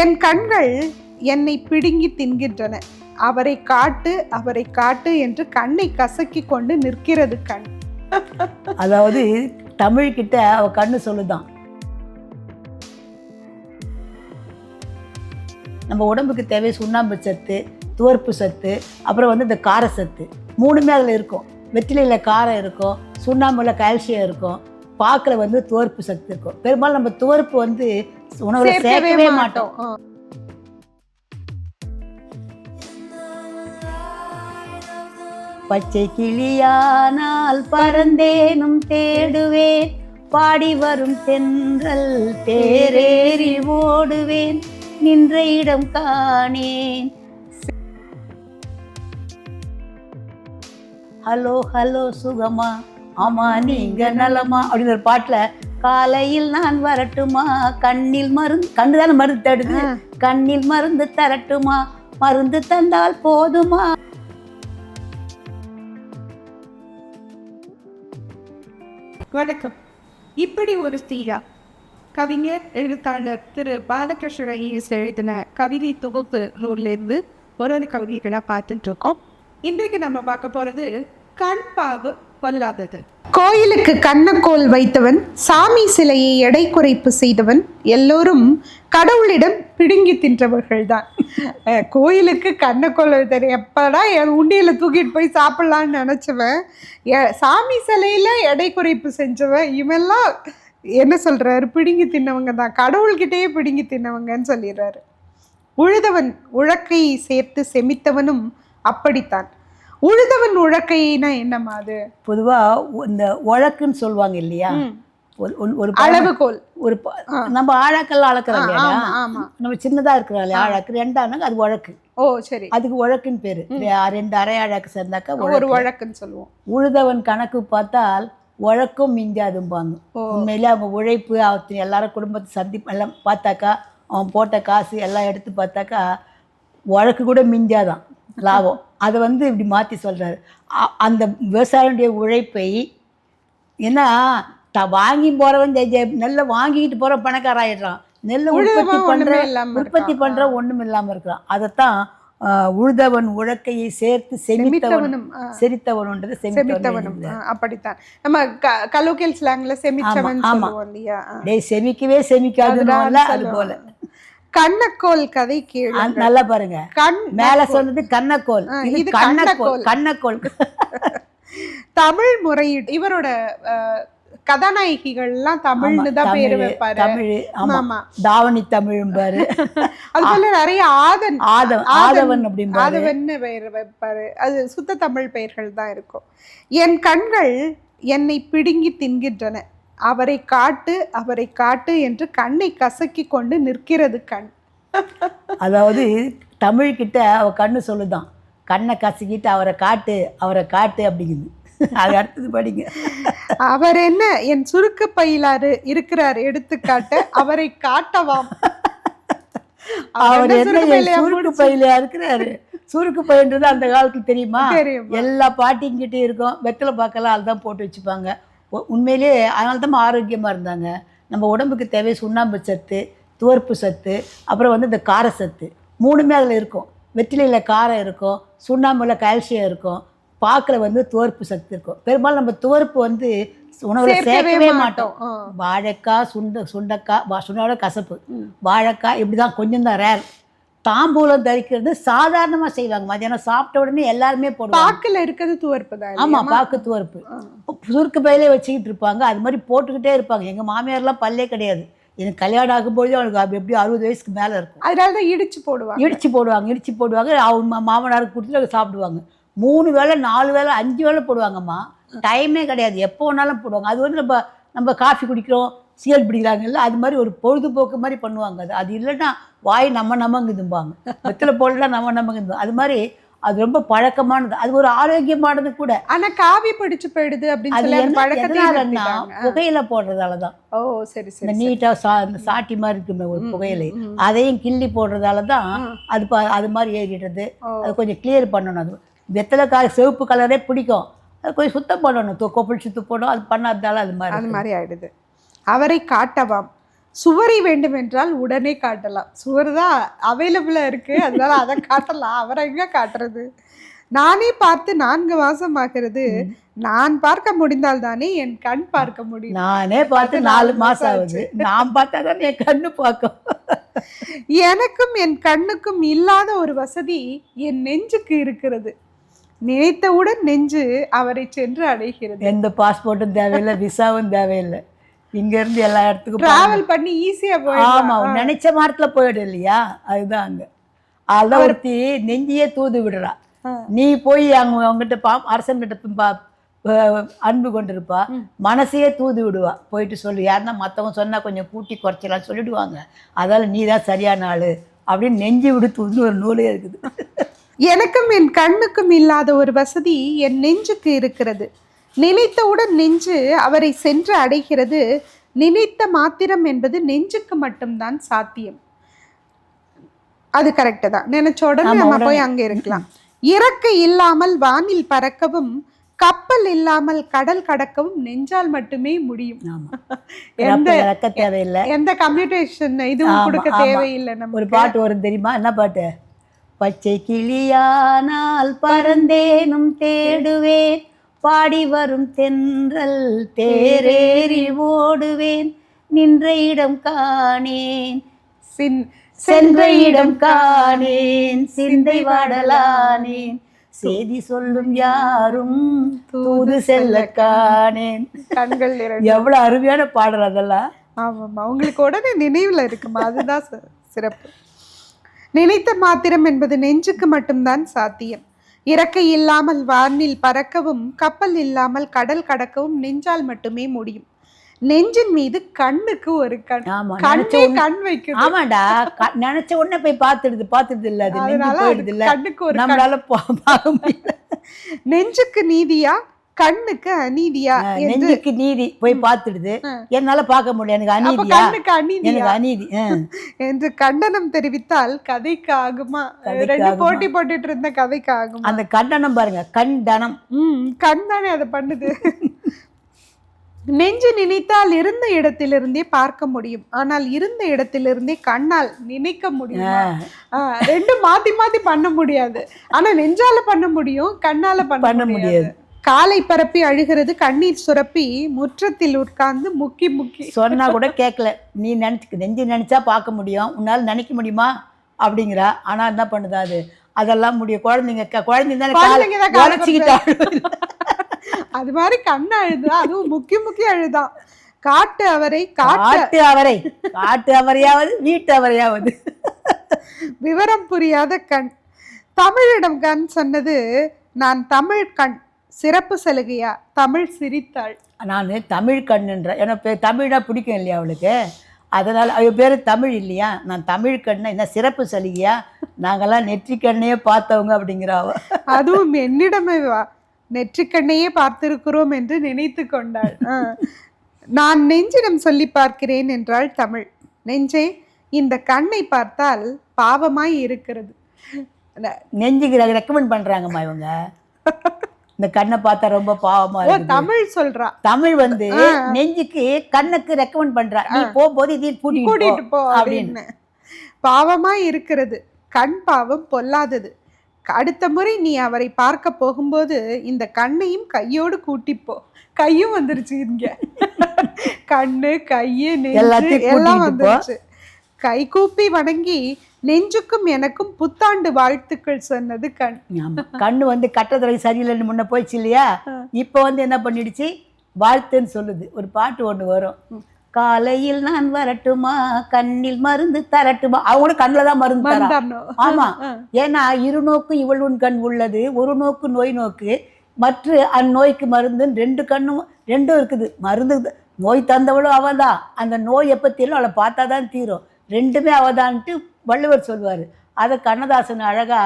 என் கண்கள் என்னை பிடுங்கி தின்கின்றன. அவரை காட்டு, அவரை காட்டு என்று கண்ணை கசக்கி கொண்டு நிற்கிறது கண். அதாவது தமிழ்கிட்ட அவ கண்ணு சொல்லுதான், நம்ம உடம்புக்கு தேவை சுண்ணாம்பு சத்து, துவர்ப்பு சத்து, அப்புறம் இந்த கார சத்து, மூணுமே அதில் இருக்கும். வெற்றிலையில் காரம் இருக்கும், சுண்ணாம்புல கால்சியம் இருக்கும், பாக்கில் துவர்ப்பு சத்து இருக்கும். பெரும்பாலும் நம்ம துவர்ப்பு உணவுல சேர்க்கவே மாட்டோம். பச்சை கிளியானால் பறந்தேனும் தேடுவேன், பாடி வரும் தென்றல் தேரேறி ஓடுவேன், நின்ற இடம் காணேன். ஹலோ ஹலோ சுகமா, ஆமா நீங்க நலமா அப்படின்னு ஒரு பாட்டுல, காலையில் நான் வரட்டுமா, கண்ணில் மருந்து, கண்ணுதான மருந்து தேடுது, கண்ணில் மருந்து தரட்டுமா, மருந்து தந்தால் போதுமா. வணக்கம். இப்படி ஒரு ஸ்திரீயா கவிஞர் எழுத்தாளர் திரு பாலகிருஷ்ண ஐயர் எழுதின கவிதை தொகுப்பு நூலிலிருந்து ஒரு கவிதைகளை பார்த்துட்டு இருக்கோம். இன்றைக்கு நம்ம பார்க்க போறது கண் பாவு கொல்லாதது. கோயிலுக்கு கண்ணக்கோல் வைத்தவன், சாமி சிலையை எடை குறைப்பு செய்தவன், எல்லோரும் கடவுளிடம் பிடுங்கி தின்றவர்கள் தான். கோயிலுக்கு கண்ணக்கோல் வைத்தவன், எப்படா என் உண்டியில் தூக்கிட்டு போய் சாப்பிட்லான்னு நினச்சவன், சாமி சிலையில் எடை குறைப்பு செஞ்சவன், இவெல்லாம் என்ன சொல்கிறாரு, பிடுங்கி தின்னவங்க தான், கடவுள்கிட்டயே பிடுங்கி தின்னவங்கன்னு சொல்லிடுறாரு. உழுதவன் உழக்கையை சேர்த்து செமித்தவனும் அப்படித்தான். உழுதவன் உழக்கைனா என்னம்மா? அது பொதுவாக இந்த உழக்குன்னு சொல்லுவாங்க இல்லையா, ஒரு அளவுகோல். ஒரு நம்ம ஆழாக்கெல்லாம் அளக்குறோம் இல்லையா, நம்ம சின்னதாக இருக்கிறோம் இல்லையா ஆழாக்கு, ரெண்டானாங்க அது உழக்கு. ஓ சரி, அதுக்கு உழக்குன்னு பேரு. ரெண்டு அரை ஆழாக்கு சேர்ந்தாக்கா ஒரு உழக்குன்னு சொல்லுவோம். உழுதவன் கணக்கு பார்த்தால் உழக்கும் மிஞ்சாதும்பாங்க. உண்மையிலே அவங்க உழைப்பு, அவன் எல்லாரும் குடும்பத்தை எல்லாம் பார்த்தாக்கா, அவன் போட்ட காசு எல்லாம் எடுத்து பார்த்தாக்கா உழக்கு கூட மிஞ்சாதான் லாபம். அதை இப்படி மாற்றி சொல்கிறாரு. அந்த விவசாயியுடைய உழைப்பை, ஏன்னா வாங்கி போகிறவன் நெல்லை வாங்கிக்கிட்டு போகிற பணக்காராயிடுறான், நெல்லை உற்பத்தி பண்ணுற ஒன்றும் இல்லாமல் இருக்கிறான். அதைத்தான் உழுதவன் உழக்கையை சேர்த்து செமித்தவனும் செரித்தவனுன்றது செமித்தவனும். அப்படித்தான் நம்ம கலோக்கியல் ஸ்லாங்ல செமிச்சவன் சொல்லுவோம் இல்லையா. டேய் செமிக்கவே செமிக்காதுனால அது போல. கண்ணக்கோல் கதை கீழே நல்லா பாருங்க, கண் மேல சொன்னது கண்ணக்கோல், இது கண்ணக்கோல். கண்ணக்கோல் தமிழ் முறையீடு. இவரோட கதாநாயகிகள் எல்லாம் தமிழ்னு தான் பேரு வைப்பாரு. தமிழ், ஆமா, தாவணி தமிழ் பாரு. அது போல நிறைய ஆதவன் அப்படின்னு ஆதவன்னு பெயர் வைப்பாரு. அது சுத்த தமிழ் பெயர்கள் தான் இருக்கும். என் கண்கள் என்னை பிடுங்கி தின்கின்றன, அவரை காட்டு, அவரை காட்டு என்று கண்ணை கசக்கி கொண்டு நிற்கிறது கண். அதாவது தமிழ்கிட்ட அவ கண்ணு சொல்லுதான், கண்ணை கசக்கிட்டு அவரை காட்டு, அவரை காட்டு அப்படிங்குது. அது அடுத்தது படிங்க. அவர் என்ன என் சுருக்கு பையிலாரு இருக்கிறார் எடுத்துக்காட்ட, அவரை காட்டவாம். அவர் என்ன சுருக்கு பையில இருக்கிறாரு? சுருக்கு பையன்றது அந்த காலத்துக்கு தெரியுமா? எல்லா பாட்டிங்கிட்டே இருக்கும். வெத்தலை பாக்கெல்லாம் அதுதான் போட்டு வச்சுப்பாங்க. உண்மையிலேயே அதனால தான் ஆரோக்கியமாக இருந்தாங்க. நம்ம உடம்புக்கு தேவை சுண்ணாம்பு சத்து, துவர்ப்பு சத்து, அப்புறம் இந்த கார சத்து, மூணுமே அதில் இருக்கும். வெற்றிலையில் காரம் இருக்கும், சுண்ணாம்புல கால்சியம் இருக்கும், பாக்கில் துவர்ப்பு சத்து இருக்கும். பெரும்பாலும் நம்ம துவர்ப்பு உணவுல சேர்க்கவே மாட்டோம். வாழைக்காய், சுண்டைக்காய், சுண்டையோட கசப்பு, வாழைக்காய் இப்படி தான் கொஞ்சம் தான் ரேர். தாம்பூலம் தரிக்கிறது சாதாரணமாக செய்வாங்க. மதியானம் சாப்பிட்ட உடனே எல்லாருமே போடுவாங்க. பாக்கில் இருக்கிறது துவர்ப்பு தான். ஆமாம், பாக்கு துவர்ப்பு சுருக்கு பையிலே வச்சுக்கிட்டு இருப்பாங்க. அது மாதிரி போட்டுக்கிட்டே இருப்பாங்க. எங்கள் மாமியார்லாம் பல்லே கிடையாது. எனக்கு கல்யாணம் ஆகும்போது அவனுக்கு எப்படி 60 வயசுக்கு மேலே இருக்கும். அதனால தான் இடிச்சு போடுவாங்க. அவங்க மாமனாருக்கு கொடுத்துட்டு சாப்பிடுவாங்க. 3 வேளை 4 வேளை 5 வேளை போடுவாங்கம்மா. டைமே கிடையாது, எப்போ வேணாலும் போடுவாங்க. அது நம்ம காஃபி குடிக்கிறோம், சீல் பிடிக்கிறாங்கல்ல, அது மாதிரி ஒரு பொழுதுபோக்கு மாதிரி பண்ணுவாங்க. அது இல்லைன்னா வாய் நமங்குதும்பாங்க. வெத்தலை போடலாம் நமங்குது. அது மாதிரி அது ரொம்ப பழக்கமானது, அது ஒரு ஆரோக்கியமானது கூட. ஆனா காவி பிடிச்சு போயிடுது அப்படின்னு புகையில போடுறதால தான். ஓ சரி சரி. இந்த நீட்டா சாட்டி மாதிரி இருக்குமே ஒரு புகையிலை, அதையும் கிள்ளி போடுறதால தான் அது மாதிரி ஏறிடுறது. அது கொஞ்சம் கிளியர் பண்ணணும். அது வெத்தலை சிவப்பு கலரே பிடிக்கும், அது கொஞ்சம் சுத்தம் பண்ணணும், கொப்பிள் சுத்தம் போடணும். அது பண்ணாததால அது மாதிரி ஆயிடுது. அவரை காட்டவாம், சுவரை வேண்டுமென்றால் உடனே காட்டலாம். சுவர் தான் அவைலபிளா இருக்கு. அதனால அதை காட்டலாம். அவரை எங்க காட்டுறது? நானே பார்த்து 4 மாசம் ஆகிறது. நான் பார்க்க முடிந்தால் தானே என் கண் பார்க்க முடியும். நானே பார்த்து 4 மாசம் ஆகுது. நான் பார்த்தா தானே என் கண்ணு பார்க்கும். எனக்கும் என் கண்ணுக்கும் இல்லாத ஒரு வசதி என் நெஞ்சுக்கு இருக்கிறது. நினைத்தவுடன் நெஞ்சு அவரை சென்று அடைகிறது. எந்த பாஸ்போர்ட்டும் தேவையில்லை, விசாவும் தேவையில்லை. இங்க இருந்து எல்லா இடத்துக்கும் டிராவல் பண்ணி ஈஸியா போயிடலாம். ஆமா, நினைச்ச மாரத்துல போயிடும் இல்லையா? அதுதான் அங்க. அதான் ஒருத்தி நெஞ்சியே தூது விடுறா. நீ போய் அவங்ககிட்ட அரசன்கிட்ட அன்பு கொண்டிருப்பா, மனசையே தூது விடுவா. போயிட்டு சொல்லு, யாருன்னா மற்றவங்க சொன்னா கொஞ்சம் கூட்டி குறைச்சலாம் சொல்லிடுவாங்க. அதால நீ தான் சரியான ஆளு அப்படின்னு நெஞ்சு விடு தூதுன்னு ஒரு நூலே இருக்குது. எனக்கும் என் கண்ணுக்கும் இல்லாத ஒரு வசதி என் நெஞ்சுக்கு இருக்கிறது. நினைத்தவுடன் நெஞ்சு அவரை சென்று அடைகிறது. நினைத்த மாத்திரம் என்பது நெஞ்சுக்கு மட்டும்தான் சாத்தியம். அது கரெக்டு தான். நினைச்ச உடனே நம்ம போய் அங்க இருக்கலாம். இறக்கை இல்லாமல் வானில் பறக்கவும், கப்பல் இல்லாமல் கடல் கடக்கவும் நெஞ்சால் மட்டுமே முடியும். எந்த கம்யூனிகேஷன் இதுவும் கொடுக்க தேவையில்லை. நம்ம ஒரு பாட்டு வரும் தெரியுமா? என்ன பாட்டு? பச்சை கிளியானால் பறந்தேனும் தேடுவேன், பாடி வரும் தென்றல் தேரேறி ஓடுவேன், நின்ற இடம் காணேன் சென்ற இடம் காணேன், சிந்தை வாடலானேன், செய்தி சொல்லும் யாரும் தூது செல்ல காணேன். கண்கள் எவ்வளவு அருமையான பாடல் அதெல்லாம். ஆமாம்மா, உங்களுக்கு உடனே நினைவுல இருக்குமா? அதுதான் சிறப்பு. நினைத்த மாத்திரம் என்பது நெஞ்சுக்கு மட்டும்தான் சாத்தியம். இறக்கை இல்லாமல் வானில் பறக்கவும், கப்பல் இல்லாமல் கடல் கடக்கவும் நெஞ்சால் மட்டுமே முடியும். நெஞ்சின் மீது கண்ணுக்கு ஒரு கண். கண் வைக்கும். ஆமாடா, நினைச்ச உடனே போய் பார்த்துடுது இல்ல, அது போயிடுது இல்ல, கண்ணுக்கு ஒரு நம்மளால பார்க்க முடியல. நெஞ்சுக்கு நீதியா கண்ணுக்கு அநீதியா? நெஞ்சுக்கு நீதி போய் பார்த்துடுது, என்னால பார்க்க முடியல, எனக்கு அநீதியா, எனக்கு அநீதி என்று கண்டனம் தெரிவித்தால் கதைக்கு ஆகுமா? ரெண்டு போட்டி போட்டுட்டு இருந்த கதைக்கு ஆகுமா? அந்த கண்டனம் பாருங்க, கண்டனம். கண் தானே அதை பண்ணுது. நெஞ்சு நினைத்தால் இருந்த இடத்திலிருந்தே பார்க்க முடியும், ஆனால் இருந்த இடத்திலிருந்தே கண்ணால் நினைக்க முடியும். ரெண்டு மாத்தி மாத்தி பண்ண முடியாது. ஆனா நெஞ்சால பண்ண முடியும், கண்ணால பண்ண முடியாது. காலை பரப்பி அழுகிறது கண்ணீர் சுரப்பி, முற்றத்தில் உட்கார்ந்து முக்கி முக்கி. சொன்னா கூட கேட்கல. நீ நெஞ்சு நினைச்சா பார்க்க முடியும், உன்னால நினைக்க முடியுமா அப்படிங்கிறா. ஆனா என்ன பண்ணுதா அது? அதெல்லாம் முடியும். குழந்தைங்க அது மாதிரி கண்ணு அழுதா, அதுவும் முக்கி முக்கி அழுதான். காட்டு அவரையாவது வீட்டு அவரையாவது. விவரம் புரியாத கண். தமிழிடம் கண் சொன்னது, நான் தமிழ் கண் சிறப்பு சலுகையா? தமிழ் சிரித்தாள். நான் தமிழ் கண்ணுன்ற, எனக்கு தமிழா பிடிக்கும் இல்லையா அவளுக்கு, அதனால் அவ பேர் தமிழ் இல்லையா, நான் தமிழ் கண்ணை என்ன சிறப்பு சலுகையா, நாங்கள்லாம் நெற்றிக்கண்ணையே பார்த்தவங்க அப்படிங்கிறாவ. அதுவும் என்னிடமே நெற்றிக்கண்ணையே பார்த்திருக்கிறோம் என்று நினைத்து கொண்டாள். நான் நெஞ்சிடம் சொல்லி பார்க்கிறேன் என்றாள் தமிழ். நெஞ்சே, இந்த கண்ணை பார்த்தால் பாவமாய் இருக்கிறது. நெஞ்சுக்கு ரெக்கமெண்ட் பண்றாங்கம்மா இவங்க. இந்த கண்ணை பார்த்தா ரொம்ப பாவமா இருக்கு. தமிழ் சொல்றா. தமிழ் நெஞ்சுக்கு கண்ணுக்கு ரெக்கமெண்ட் பண்றா, நீ போகும்போது இதை கூட்டிட்டு போ அப்படின்னு. பாவமாய் இருக்கிறது, கண் பாவம் பொல்லாதது. அடுத்த முறை நீ அவரை பார்க்க போகும்போது இந்த கண்ணையும் கையோடு கூட்டிப்போ. கையும் வந்துருச்சு இங்க. கண்ணு, கையு, நெஞ்சு எல்லாம் வந்துருச்சு. கை கூப்பி வணங்கி நெஞ்சுக்கும் எனக்கும் புத்தாண்டு வாழ்த்துக்கள் சொன்னது கண். கண்ணு கட்டதுறை சரியில்லைன்னு முன்ன போயிடுச்சு இல்லையா, இப்போ என்ன பண்ணிடுச்சு, வாழ்த்துன்னு சொல்லுது. ஒரு பாட்டு ஒண்ணு வரும், காலையில் நான் வரட்டுமா, கண்ணில் மருந்து தரட்டுமா. அவங்க கண்ணில் தான் மருந்து தரணும். ஆமா, ஏன்னா இருநோக்கு இவளுன் கண் உள்ளது, ஒரு நோக்கு நோய் நோக்கு, மற்ற அந்நோய்க்கு மருந்து. ரெண்டும் இருக்குது. மருந்து நோய் தந்தவளும் அவதான், அந்த நோய் எப்போ தீரும் அவளை பார்த்தா தான் தீரும். ரெண்டுமே அவதான்ட்டு வள்ளுவர் சொல்வார். அதை கண்ணதாசன் அழகா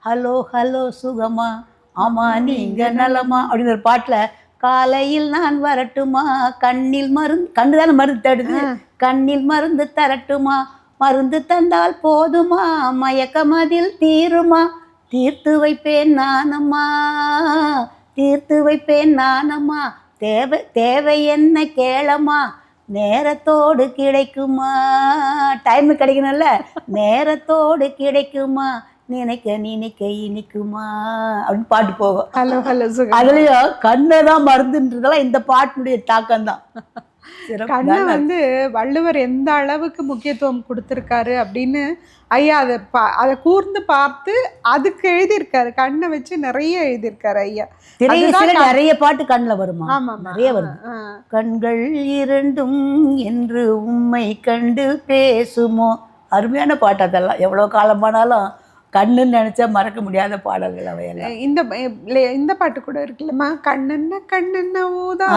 ஹலோ ஹலோ சுகமா, ஆமா நீங்க நலமா அப்படின்னு ஒரு பாட்டில், காலையில் நான் வரட்டுமா, கண்ணில் மருந்து, கண்ணு தானே மருந்து தேடுது, கண்ணில் மருந்து தரட்டுமா, மருந்து தந்தால் போதுமா, மயக்கமதில் தீருமா, தீர்த்து வைப்பேன் நானம்மா, தீர்த்து வைப்பேன் நானம்மா, தேவை என்ன கேளம்மா, நேரத்தோடு கிடைக்குமா, டைம் கிடைக்கணும்ல, நேரத்தோடு கிடைக்குமா, நினைக்க நினைக்க இனிக்குமா அப்படின்னு பாட்டு போகும். ஹலோ ஹலோ அதுலயும் கண்ணை தான் மருந்துன்றதெல்லாம் இந்த பாட்டுடைய தாக்கம் தான். கண்ணை வந்து வள்ளுவர் எந்த அளவுக்கு முக்கியத்துவம் கொடுத்துருக்காரு அப்படின்னு ஐயா அதை கூர்ந்து பார்த்து அதுக்கு எழுதியிருக்காரு. கண்ணை வச்சு நிறைய எழுதியிருக்காரு ஐயா. நிறைய பாட்டு கண்ணில் வருமா? ஆமா, நிறைய வரும். கண்கள் இரண்டும் என்று உம்மை கண்டு பேசுமோ, அருமையான பாட்டு அதெல்லாம். எவ்வளோ காலமானாலும் கண்ணுன்னு நினைச்சா மறக்க முடியாத பாடல்கள் அவையெல்லாம். இந்த பாட்டு கூட இருக்குல்லம்மா, கண்ணென்ன கண்ணென்ன ஊதா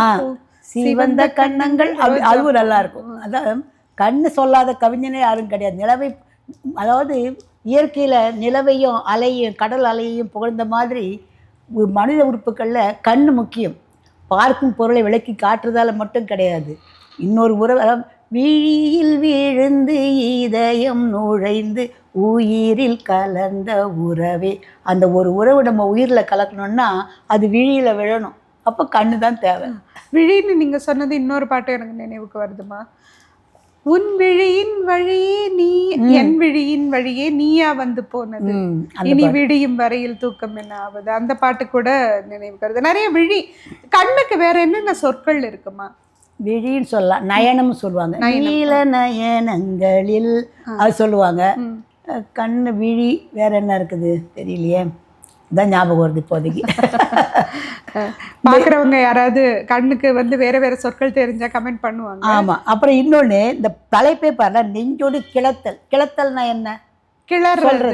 சிவந்த கண்ணங்கள், அதுவும் நல்லா இருக்கும். அதான் கண்ணு சொல்லாத கவிஞனே யாரும் கிடையாது. நிலவை, அதாவது இயற்கையில் நிலவையும் அலையும் கடல் அலையையும் புகழ்ந்த மாதிரி மனித உறுப்புகளில் கண் முக்கியம். பார்க்கும் பொருளை விளக்கி காட்டுறதால மட்டும் கிடையாது. இன்னொரு உறவு, விழியில் விழுந்து இதயம் நுழைந்து உயிரில் கலந்த உறவே, அந்த ஒரு உறவு நம்ம உயிரில் கலக்கணும்னா அது விழியில் விழணும். அப்போ கண்ணு தான் தேவை. விழின்னு நீங்கள் சொன்னது இன்னொரு பாட்டு எனக்கு நினைவுக்கு வருதுமா. உன் விழியின் வழியே நீ, என் விழியின் வழியே நீயா வந்து போனது, இனி விழியும் வரையில் தூக்கம் என்ன ஆகுது, அந்த பாட்டு கூட நினைவுக்கு வருது. நிறைய விழி, கண்ணுக்கு வேற என்னென்ன சொற்கள் இருக்குமா? விழின்னு சொல்லலாம், நயனம் சொல்லுவாங்க, நீல நயனங்களில் அது சொல்லுவாங்க. கண்ணு, விழி, வேற என்ன இருக்குது தெரியலையே, இதான் ஞாபகம் வருது இப்போதைக்கு. பார்க்குறவங்க யாராவது கண்ணுக்கு வந்து வேற வேற சொற்கள் தெரிஞ்சா கமெண்ட் பண்ணுவாங்க. ஆமாம். அப்புறம் இன்னொன்று, இந்த தலைப்பே பாருங்க, நெஞ்சோடு கிளத்தல். கிளத்தல்னா என்ன? கிளறது,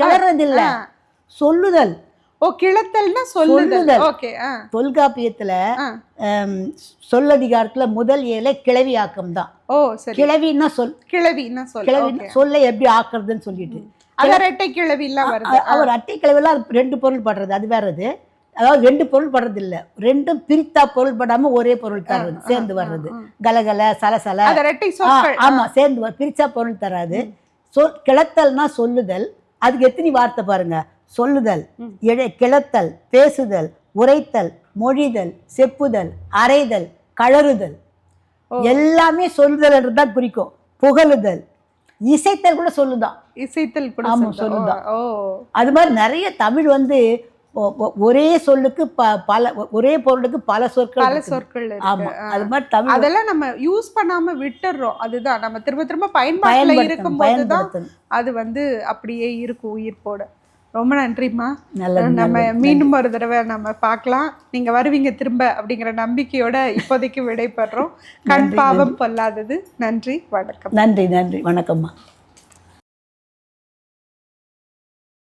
கிளறது இல்ல, சொல்லுதல். ஓ, கிளத்தல்னா சொல்லுதல். ஓகே. தொல்காப்பியத்துல சொல்லதிகாரத்துல முதல் ஏழை கிளவி ஆக்கம் தான். ஓ சரி. கிளவின்னா கிளவின்னா சொல்லை எப்படி ஆக்குறதுன்னு சொல்லிட்டு ரெட்டை கிளவிலாம் வருது. அவர் அட்டை கிளவிலாம் ரெண்டு பொருள் படுறது, அது வேற. அது அதாவது ரெண்டு பொருள் படுறது இல்லை, ரெண்டும் பிரித்தா பொருள் படாம ஒரே பொருள் தர்றது, சேர்ந்து வர்றது. கலகல சலசல, ஆமா, சேர்ந்து பிரிச்சா பொருள் தராது. கிளத்தல்னா சொல்லுதல். அதுக்கு எத்தனை வார்த்தை பாருங்க: சொல்லுதல், கிளத்தல், பேசுதல், உரைத்தல், மொழிதல், செப்புதல், அறைதல், கழறுதல், எல்லாமே சொல்லுதல் தான் குறிக்கும். புகழுதல், இசைத்தல் கூட சொல்லுதான். இசைத்தல் கூட சொல்லுதான். அது மாதிரி நிறைய தமிழ் வந்து ஒரே சொல்லுக்கு பல, ஒரே பொருளுக்கு பல சொற்கள். ஆமா, அது மாதிரி தமிழ் அதெல்லாம் நம்ம யூஸ் பண்ணாம விட்டுறோம். அதுதான் நம்ம திரும்ப திரும்ப பயன்பாட்டுல இருக்கும் போதுதான் அது வந்து அப்படியே இருக்கும் உயிர்ப்போட. ரொம்ப நன்றிம்மா. நம்ம மீண்டும் ஒரு தடவை நம்ம பார்க்கலாம், நீங்க வருவீங்க திரும்ப அப்படிங்கிற நம்பிக்கையோட இப்போதைக்கு விடைபெறோம். கண் பாவம் பொல்லாதது. நன்றி, வணக்கம். நன்றி, வணக்கம்மா.